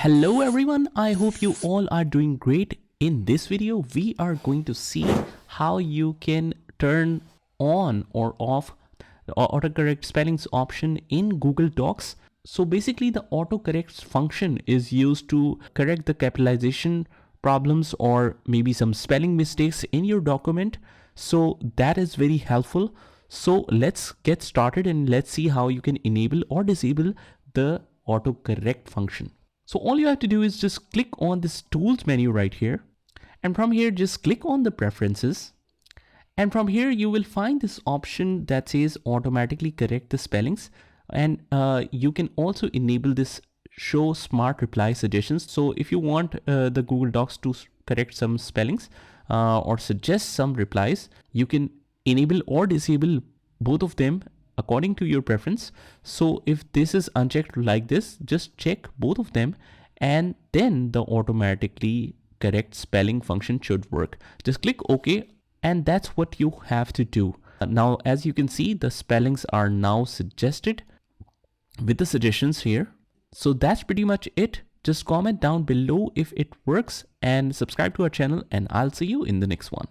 Hello everyone, I hope you all are doing great. In this video, we are going to see how you can turn on or off the autocorrect spellings option in Google Docs. So basically the autocorrect function is used to correct the capitalization problems or maybe some spelling mistakes in your document. So that is very helpful. So let's get started and let's see how you can enable or disable the autocorrect function. So all you have to do is just click on this tools menu right here. And from here, just click on the preferences. And from here, you will find this option that says automatically correct the spellings. And you can also enable this show smart reply suggestions. So if you want the Google Docs to correct some spellings or suggest some replies, you can enable or disable both of them according to your preference. So if this is unchecked like this, just check both of them and then the automatically correct spelling function should work. Just click OK and that's what you have to do. Now, as you can see, the spellings are now suggested with the suggestions here. So that's pretty much it. Just comment down below if it works and subscribe to our channel, and I'll see you in the next one.